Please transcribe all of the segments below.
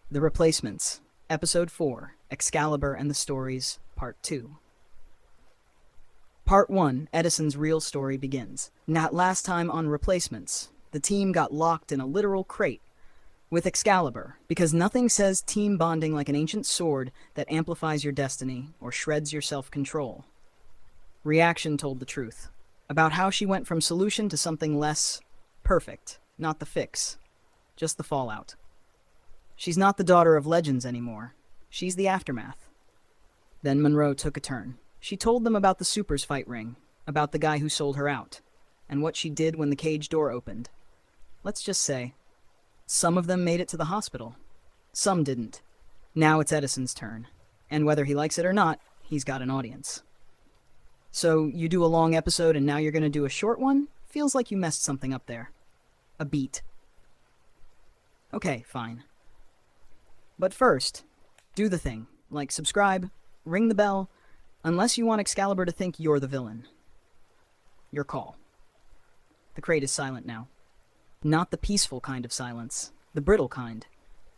The Replacements, Episode 4, Excalibur and the Stories, Part 2. Part 1, Edison's real story begins. Not last time on Replacements, the team got locked in a literal crate with Excalibur, because nothing says team bonding like an ancient sword that amplifies your destiny or shreds your self-control. Reaction told the truth, about how she went from solution to something less perfect, not the fix, just the fallout. She's not the daughter of legends anymore. She's the aftermath. Then Monroe took a turn. She told them about the Super's fight ring, about the guy who sold her out, and what she did when the cage door opened. Let's just say, some of them made it to the hospital. Some didn't. Now it's Edison's turn. And whether he likes it or not, he's got an audience. So you do a long episode and now you're going to do a short one? Feels like you messed something up there. A beat. Okay, fine. But first, do the thing. Like subscribe, ring the bell, unless you want Excalibur to think you're the villain. Your call. The crate is silent now. Not the peaceful kind of silence, the brittle kind.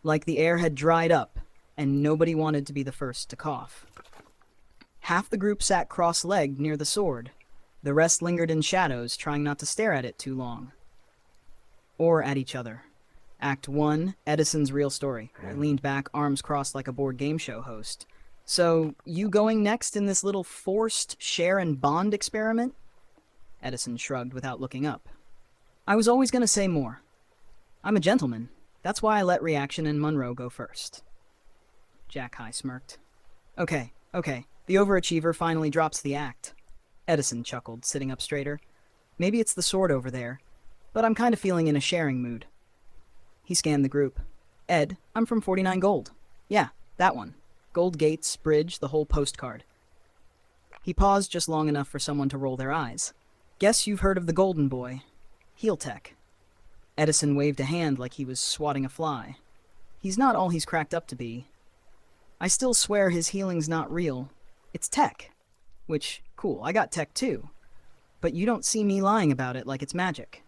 Like the air had dried up, and nobody wanted to be the first to cough. Half the group sat cross-legged near the sword. The rest lingered in shadows, trying not to stare at it too long. Or at each other. Act 1, Edison's real story. I leaned back, arms crossed like a board game show host. So, you going next in this little forced share and bond experiment? Edison shrugged without looking up. I was always going to say more. I'm a gentleman. That's why I let Reaction and Monroe go first. Jack High smirked. Okay. The overachiever finally drops the act. Edison chuckled, sitting up straighter. Maybe it's the sword over there, but I'm kind of feeling in a sharing mood. He scanned the group. Ed, I'm from 49 Gold. Yeah, that one. Gold Gates, Bridge, the whole postcard. He paused just long enough for someone to roll their eyes. Guess you've heard of the Golden Boy. Heel Tech. Edison waved a hand like he was swatting a fly. He's not all he's cracked up to be. I still swear his healing's not real. It's tech. Which, cool, I got tech too. But you don't see me lying about it like it's magic.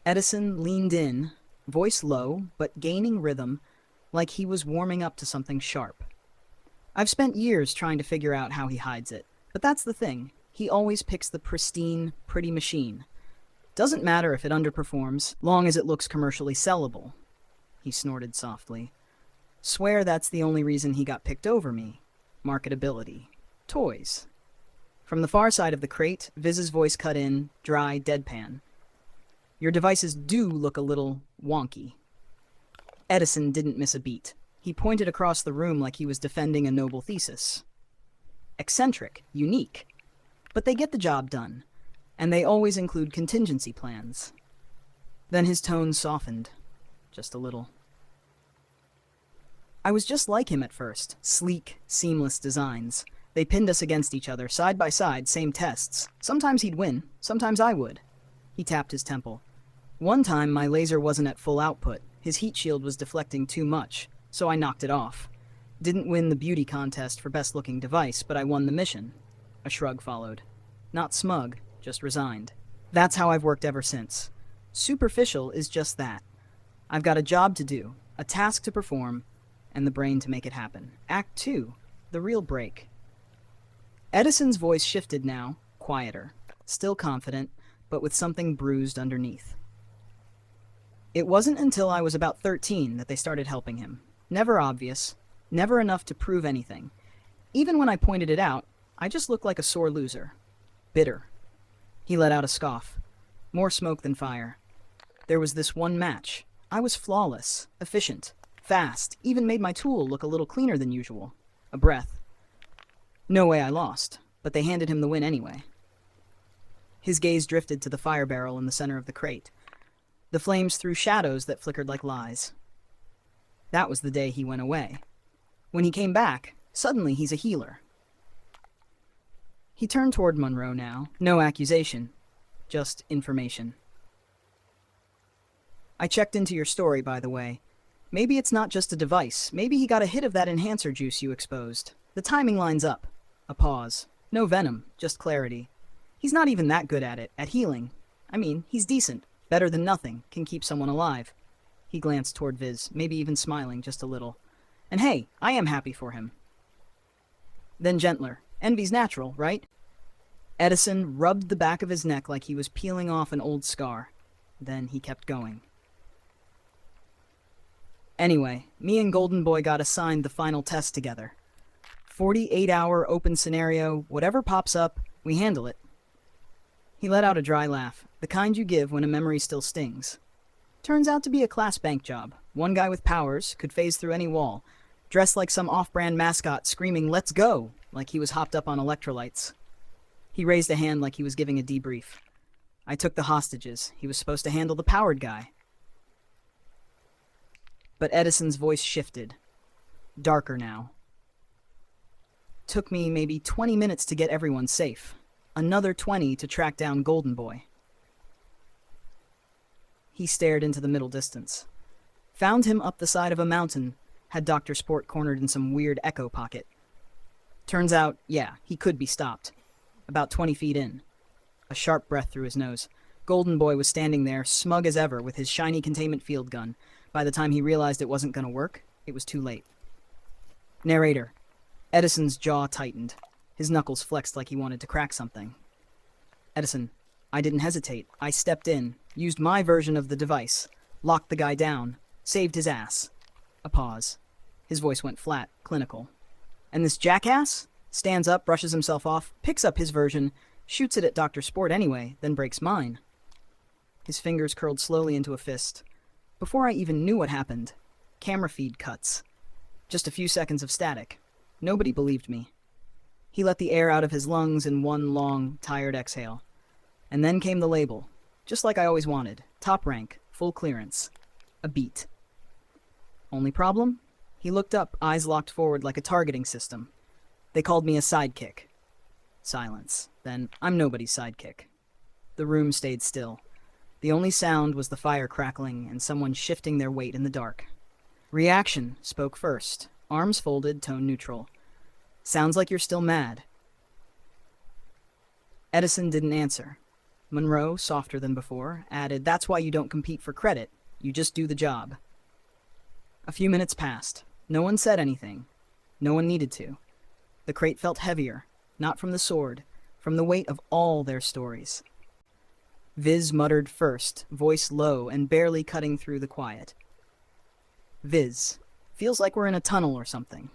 Edison leaned in, voice low, but gaining rhythm, like he was warming up to something sharp. I've spent years trying to figure out how he hides it, but that's the thing. He always picks the pristine, pretty machine. Doesn't matter if it underperforms, long as it looks commercially sellable. He snorted softly. Swear that's the only reason he got picked over me. Marketability. Toys. From the far side of the crate, Viz's voice cut in, dry, deadpan. Your devices do look a little wonky. Edison didn't miss a beat. He pointed across the room like he was defending a noble thesis. Eccentric, unique. But they get the job done. And they always include contingency plans. Then his tone softened. Just a little. I was just like him at first. Sleek, seamless designs. They pinned us against each other, side by side, same tests. Sometimes he'd win, sometimes I would. He tapped his temple. One time, my laser wasn't at full output. His heat shield was deflecting too much, so I knocked it off. Didn't win the beauty contest for best-looking device, but I won the mission. A shrug followed. Not smug, just resigned. That's how I've worked ever since. Superficial is just that. I've got a job to do, a task to perform, and the brain to make it happen. Act 2, the real break. Edison's voice shifted now, quieter, still confident, but with something bruised underneath. It wasn't until I was about 13 that they started helping him. Never obvious, never enough to prove anything. Even when I pointed it out, I just looked like a sore loser. Bitter. He let out a scoff. More smoke than fire. There was this one match. I was flawless, efficient, fast, even made my tool look a little cleaner than usual. A breath. No way I lost, but they handed him the win anyway. His gaze drifted to the fire barrel in the center of the crate. The flames threw shadows that flickered like lies. That was the day he went away. When he came back, suddenly he's a healer. He turned toward Monroe now. No accusation, just information. I checked into your story, by the way. Maybe it's not just a device. Maybe he got a hit of that enhancer juice you exposed. The timing lines up. A pause. No venom, just clarity. He's not even that good at it, at healing. I mean, he's decent. Better than nothing, can keep someone alive. He He glanced toward Viz, maybe even smiling just a little. And hey, I am happy for him. Then gentler. Envy's natural, right? Edison rubbed the back of his neck like he was peeling off an old scar. Then he kept going. Anyway, me and Golden Boy got assigned the final test together. 48-hour open scenario, whatever pops up, we handle it. He let out a dry laugh, the kind you give when a memory still stings. Turns out to be a class bank job. One guy with powers could phase through any wall, dressed like some off-brand mascot screaming, "Let's go!" like he was hopped up on electrolytes. He raised a hand like he was giving a debrief. I took the hostages. He was supposed to handle the powered guy. But Edison's voice shifted. Darker now. Took me maybe 20 minutes to get everyone safe. Another 20 to track down Golden Boy. He stared into the middle distance. Found him up the side of a mountain, had Dr. Sport cornered in some weird echo pocket. Turns out, yeah, he could be stopped. About 20 feet in. A sharp breath through his nose. Golden Boy was standing there, smug as ever, with his shiny containment field gun. By the time he realized it wasn't going to work, it was too late. Narrator. Edison's jaw tightened. His knuckles flexed like he wanted to crack something. Edison. I didn't hesitate. I stepped in, used my version of the device, locked the guy down, saved his ass. A pause. His voice went flat, clinical. And this jackass stands up, brushes himself off, picks up his version, shoots it at Dr. Sport anyway, then breaks mine. His fingers curled slowly into a fist. Before I even knew what happened, camera feed cuts. Just a few seconds of static. Nobody believed me. He let the air out of his lungs in one long, tired exhale. And then came the label, just like I always wanted. Top rank, full clearance. A beat. Only problem? He looked up, eyes locked forward like a targeting system. They called me a sidekick. Silence. Then, I'm nobody's sidekick. The room stayed still. The only sound was the fire crackling and someone shifting their weight in the dark. Reaction spoke first. Arms folded, tone neutral. Sounds like you're still mad. Edison didn't answer. Monroe, softer than before, added, That's why you don't compete for credit. You just do the job. A few minutes passed. No one said anything. No one needed to. The crate felt heavier, not from the sword, from the weight of all their stories. Viz muttered first, voice low and barely cutting through the quiet. Viz. Feels like we're in a tunnel or something.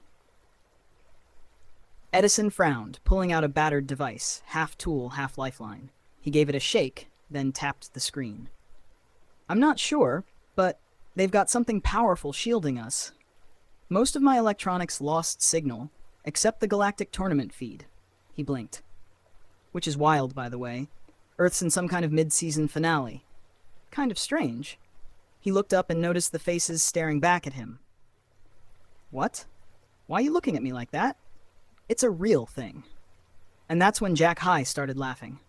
Edison frowned, pulling out a battered device, half tool, half lifeline. He gave it a shake, then tapped the screen. I'm not sure, but they've got something powerful shielding us. Most of my electronics lost signal, except the galactic tournament feed. He blinked. Which is wild, by the way. Earth's in some kind of mid-season finale. Kind of strange. He looked up and noticed the faces staring back at him. What? Why are you looking at me like that? It's a real thing. And that's when Jack High started laughing.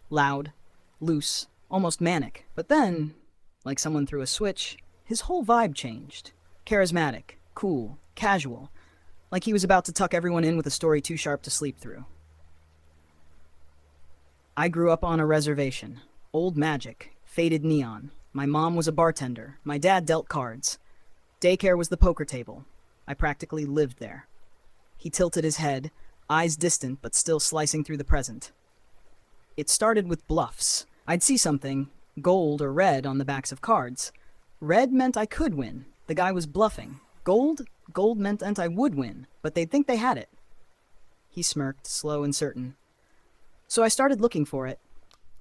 Loud, loose, almost manic. But then, like someone threw a switch, his whole vibe changed. Charismatic, cool, casual. Like he was about to tuck everyone in with a story too sharp to sleep through. I grew up on a reservation. Old magic, faded neon. My mom was a bartender. My dad dealt cards. Daycare was the poker table. I practically lived there. He tilted his head, eyes distant but still slicing through the present. It started with bluffs. I'd see something, gold or red, on the backs of cards. Red meant I could win. The guy was bluffing. Gold meant I would win, but they'd think they had it. He smirked, slow and certain. So I started looking for it.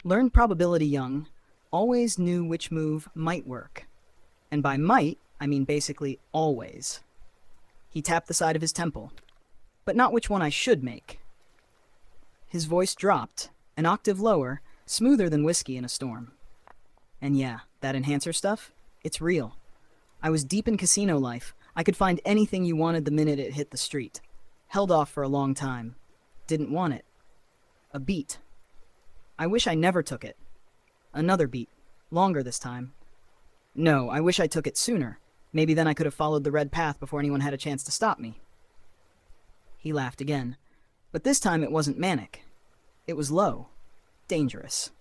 Learned probability young. Always knew which move might work. And by might, I mean basically always. He tapped the side of his temple. But not which one I should make. His voice dropped, an octave lower, smoother than whiskey in a storm. And yeah, that enhancer stuff, it's real. I was deep in casino life. I could find anything you wanted the minute it hit the street. Held off for a long time. Didn't want it. A beat. I wish I never took it. Another beat. Longer this time. No, I wish I took it sooner. Maybe then I could have followed the red path before anyone had a chance to stop me. He laughed again. But this time it wasn't manic. It was low. Dangerous.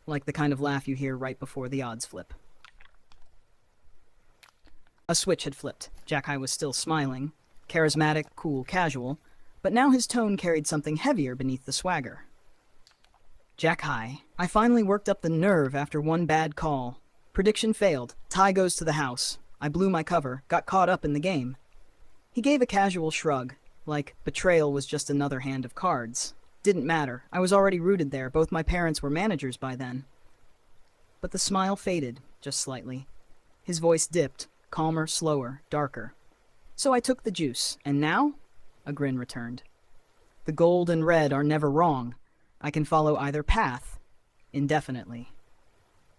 Like the kind of laugh you hear right before the odds flip. A switch had flipped. Jack-High was still smiling, charismatic, cool, casual, but now his tone carried something heavier beneath the swagger. Jack-High, I finally worked up the nerve after one bad call. Prediction failed. Tie goes to the house. I blew my cover, got caught up in the game. He gave a casual shrug, like betrayal was just another hand of cards. Didn't matter. I was already rooted there. Both my parents were managers by then. But the smile faded, just slightly. His voice dipped, calmer, slower, darker. So I took the juice, and now? A grin returned. The gold and red are never wrong. I can follow either path, indefinitely.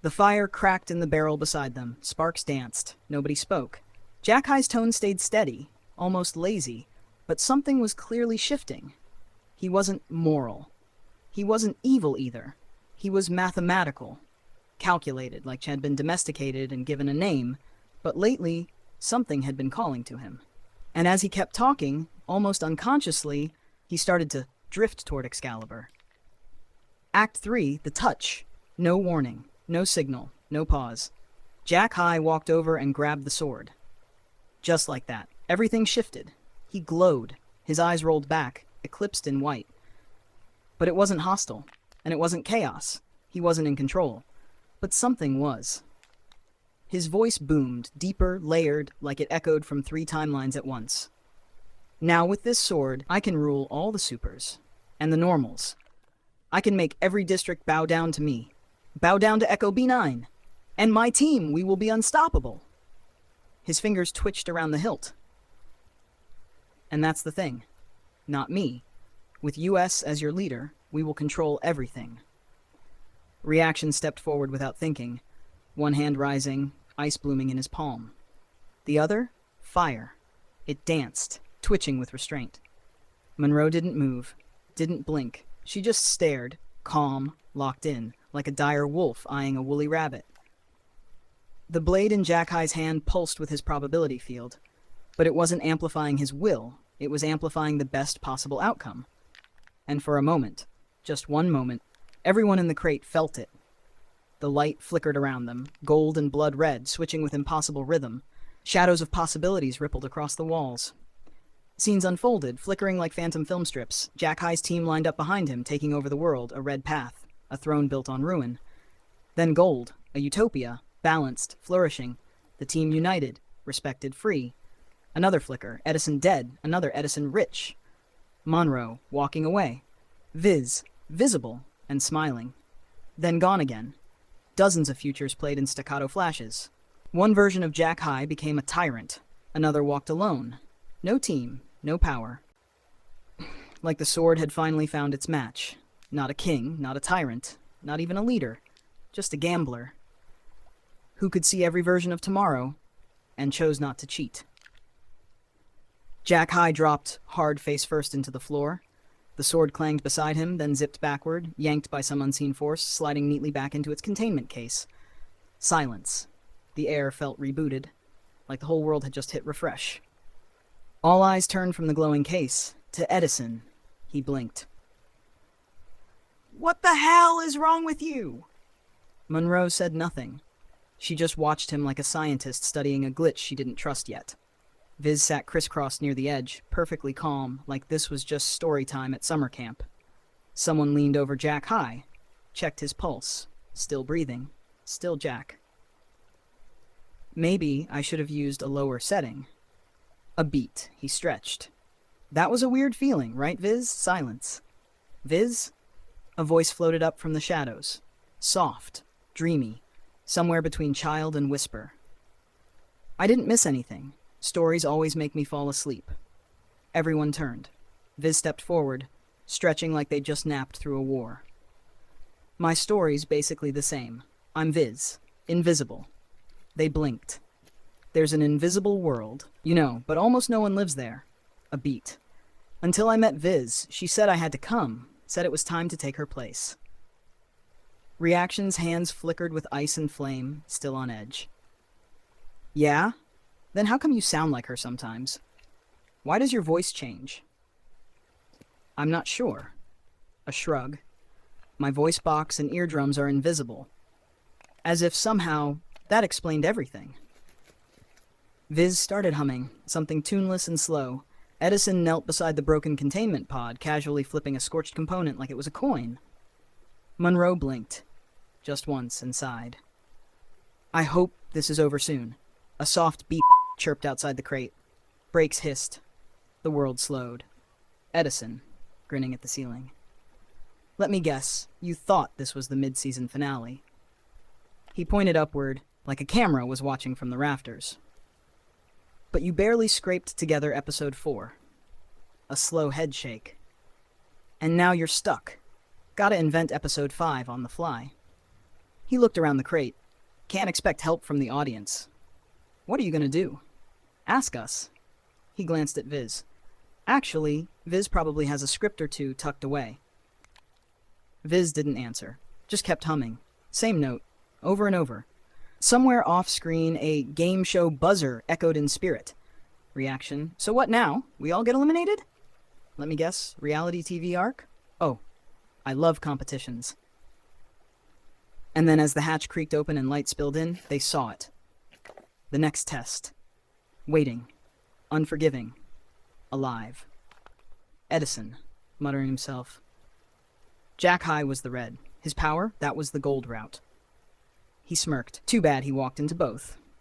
The fire cracked in the barrel beside them. Sparks danced. Nobody spoke. Jack-High's tone stayed steady, almost lazy, but something was clearly shifting. He wasn't moral. He wasn't evil either. He was mathematical. Calculated, like had been domesticated and given a name, but lately, something had been calling to him. And as he kept talking, almost unconsciously, he started to drift toward Excalibur. Act 3, the touch. No warning, no signal, no pause. Jack-High walked over and grabbed the sword. Just like that, everything shifted. He glowed, his eyes rolled back, eclipsed in white. But it wasn't hostile, and it wasn't chaos. He wasn't in control. But something was. His voice boomed, deeper, layered, like it echoed from 3 timelines at once. Now with this sword, I can rule all the supers, and the normals. I can make every district bow down to me. Bow down to Echo B9. And my team, we will be unstoppable. His fingers twitched around the hilt. And that's the thing. Not me. With US as your leader, we will control everything. Reaction stepped forward without thinking, one hand rising, ice blooming in his palm. The other, fire. It danced, twitching with restraint. Monroe didn't move, didn't blink. She just stared, calm, locked in, like a dire wolf eyeing a woolly rabbit. The blade in Jack-High's hand pulsed with his probability field, but it wasn't amplifying his will, it was amplifying the best possible outcome. And for a moment, just one moment, everyone in the crate felt it. The light flickered around them, gold and blood red, switching with impossible rhythm. Shadows of possibilities rippled across the walls. Scenes unfolded, flickering like phantom film strips. Jack-High's team lined up behind him, taking over the world, a red path, a throne built on ruin. Then gold, a utopia, balanced, flourishing. The team united, respected, free. Another flicker, Edison dead, another Edison rich. Monroe, walking away. Visible, and smiling. Then gone again. Dozens of futures played in staccato flashes. One version of Jack-High became a tyrant. Another walked alone. No team, no power. Like the sword had finally found its match. Not a king, not a tyrant, not even a leader. Just a gambler. Who could see every version of tomorrow, and chose not to cheat. Jack-High dropped, hard face first into the floor. The sword clanged beside him, then zipped backward, yanked by some unseen force, sliding neatly back into its containment case. Silence. The air felt rebooted, like the whole world had just hit refresh. All eyes turned from the glowing case to Edison. He blinked. "What the hell is wrong with you?" Monroe said nothing. She just watched him like a scientist studying a glitch she didn't trust yet. Viz sat crisscrossed near the edge, perfectly calm, like this was just story time at summer camp. Someone leaned over Jack-High, checked his pulse. Still breathing. Still Jack. Maybe I should have used a lower setting. A beat, he stretched. That was a weird feeling, right, Viz? Silence. Viz? A voice floated up from the shadows. Soft, dreamy, somewhere between child and whisper. I didn't miss anything. Stories always make me fall asleep. Everyone turned. Viz stepped forward, stretching like they'd just napped through a war. My story's basically the same. I'm Viz. Invisible. They blinked. There's an invisible world, you know, but almost no one lives there. A beat. Until I met Viz, she said I had to come, said it was time to take her place. Reaction's hands flickered with ice and flame, still on edge. Yeah? Then how come you sound like her sometimes? Why does your voice change? I'm not sure. A shrug. My voice box and eardrums are invisible. As if somehow that explained everything. Viz started humming, something tuneless and slow. Edison knelt beside the broken containment pod, casually flipping a scorched component like it was a coin. Monroe blinked, just once, and sighed. I hope this is over soon. A soft beep chirped outside the crate. Brakes hissed. The world slowed. Edison, grinning at the ceiling. Let me guess, you thought this was the mid-season finale. He pointed upward, like a camera was watching from the rafters. But you barely scraped together episode 4. A slow head shake. And now you're stuck. Gotta invent episode 5 on the fly. He looked around the crate. Can't expect help from the audience. What are you gonna do? Ask us. He glanced at Viz. Actually, Viz probably has a script or two tucked away. Viz didn't answer, just kept humming. Same note, over and over. Somewhere off-screen, a game show buzzer echoed in spirit. Reaction, so what now? We all get eliminated? Let me guess, reality TV arc? Oh, I love competitions. And then as the hatch creaked open and light spilled in, they saw it. The next test. Waiting. Unforgiving. Alive. Edison, muttering himself. Jack High was the red. His power, that was the gold route. He smirked. Too bad he walked into both.